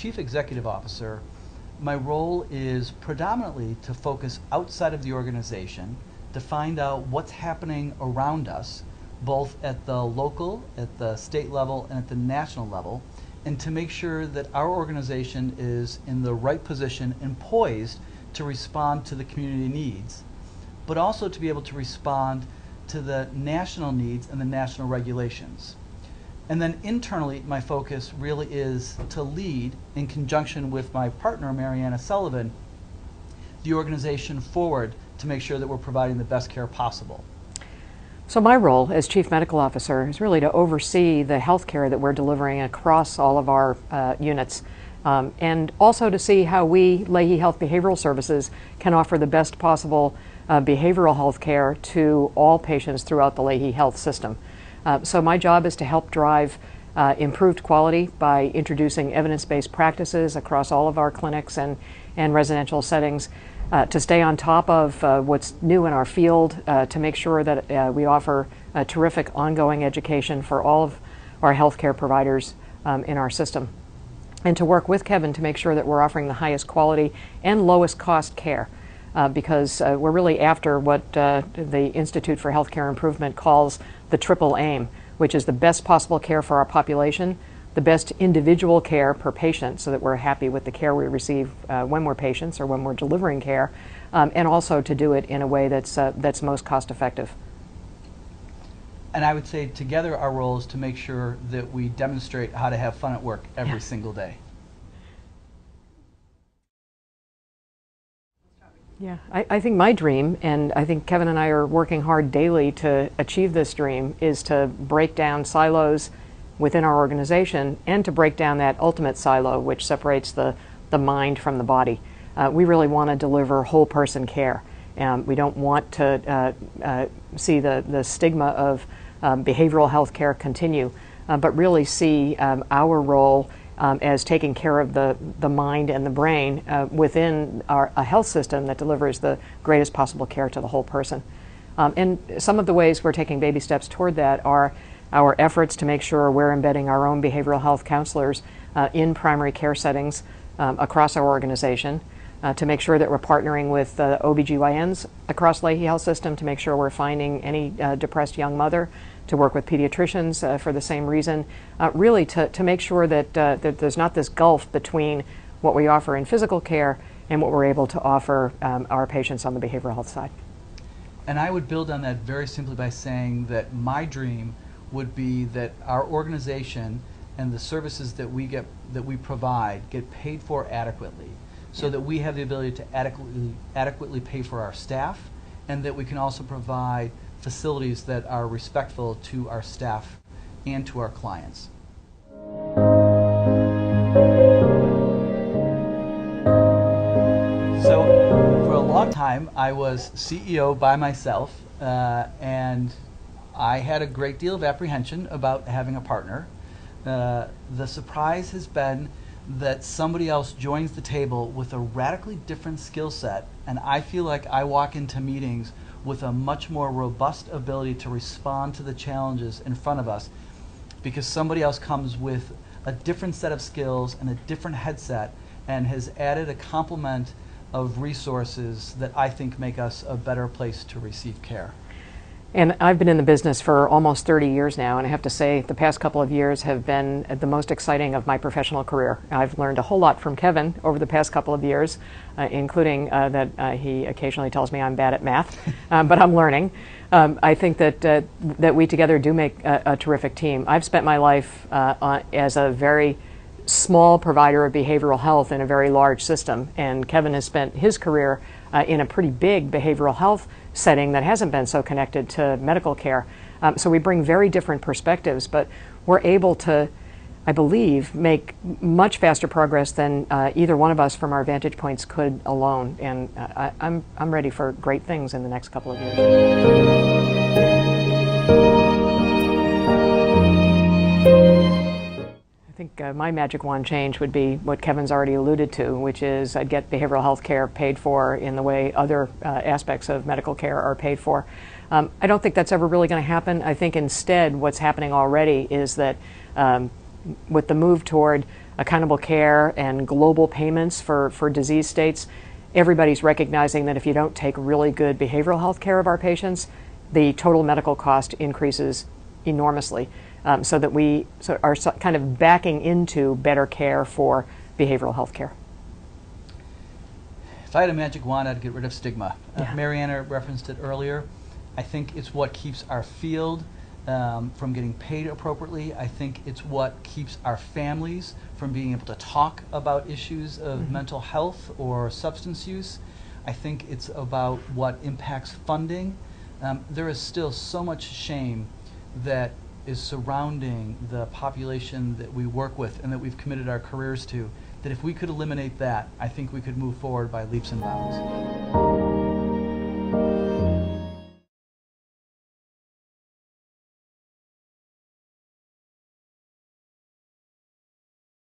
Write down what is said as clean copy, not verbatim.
Chief Executive Officer, my role is predominantly to focus outside of the organization to find out what's happening around us, both at the local, at the state level, and at the national level, and to make sure that our organization is in the right position and poised to respond to the community needs, but also to be able to respond to the national needs and the national regulations. And then internally, my focus really is to lead, in conjunction with my partner, Sullivan, the organization forward to make sure that we're providing the best care possible. So my role as Chief Medical Officer is really to oversee the health care that we're delivering across all of our units, and also to see how we, Lahey Health Behavioral Services, can offer the best possible behavioral health care to all patients throughout the Lahey Health system. So my job is to help drive improved quality by introducing evidence-based practices across all of our clinics and residential settings, to stay on top of what's new in our field, to make sure that we offer terrific ongoing education for all of our healthcare providers in our system, and to work with Kevin to make sure that we're offering the highest quality and lowest cost care. Because we're really after what the Institute for Healthcare Improvement calls the triple aim, which is the best possible care for our population, the best individual care per patient so that we're happy with the care we receive when we're patients or when we're delivering care, and also to do it in a way that's most cost effective. And I would say together our role is to make sure that we demonstrate how to have fun at work every single day. Yeah, I think my dream, and I think Kevin and I are working hard daily to achieve this dream, is to break down silos within our organization and to break down that ultimate silo which separates the mind from the body. We really want to deliver whole person care. We don't want to see the stigma of behavioral health care continue, but really see our role as taking care of the mind and the brain within a health system that delivers the greatest possible care to the whole person. And some of the ways we're taking baby steps toward that are our efforts to make sure we're embedding our own behavioral health counselors in primary care settings across our organization, to make sure that we're partnering with OBGYNs across Lahey Health System to make sure we're finding any depressed young mother, to work with pediatricians for the same reason, really to make sure that there's not this gulf between what we offer in physical care and what we're able to offer our patients on the behavioral health side. And I would build on that very simply by saying that my dream would be that our organization and the services that we provide get paid for adequately, so that we have the ability to adequately pay for our staff, and that we can also provide facilities that are respectful to our staff and to our clients. So for a long time I was CEO by myself, and I had a great deal of apprehension about having a partner. The surprise has been that somebody else joins the table with a radically different skill set, and I feel like I walk into meetings with a much more robust ability to respond to the challenges in front of us, because somebody else comes with a different set of skills and a different headset and has added a complement of resources that I think make us a better place to receive care. And I've been in the business for almost 30 years now, and I have to say the past couple of years have been the most exciting of my professional career. I've learned a whole lot from Kevin over the past couple of years, including that he occasionally tells me I'm bad at math, but I'm learning. I think that we together do make a terrific team. I've spent my life as a very small provider of behavioral health in a very large system, and Kevin has spent his career in a pretty big behavioral health setting that hasn't been so connected to medical care. So we bring very different perspectives, but we're able to, I believe, make much faster progress than either one of us from our vantage points could alone. And I'm ready for great things in the next couple of years. I think my magic wand change would be what Kevin's already alluded to, which is I'd get behavioral health care paid for in the way other aspects of medical care are paid for. I don't think that's ever really going to happen. I think instead what's happening already is that with the move toward accountable care and global payments for disease states, everybody's recognizing that if you don't take really good behavioral health care of our patients, the total medical cost increases enormously. So that we are kind of backing into better care for behavioral health care. If I had a magic wand, I'd get rid of stigma. Yeah. Mariana referenced it earlier. I think it's what keeps our field from getting paid appropriately. I think it's what keeps our families from being able to talk about issues of mental health or substance use. I think it's about what impacts funding. There is still so much shame that is surrounding the population that we work with and that we've committed our careers to, that if we could eliminate that, I think we could move forward by leaps and bounds.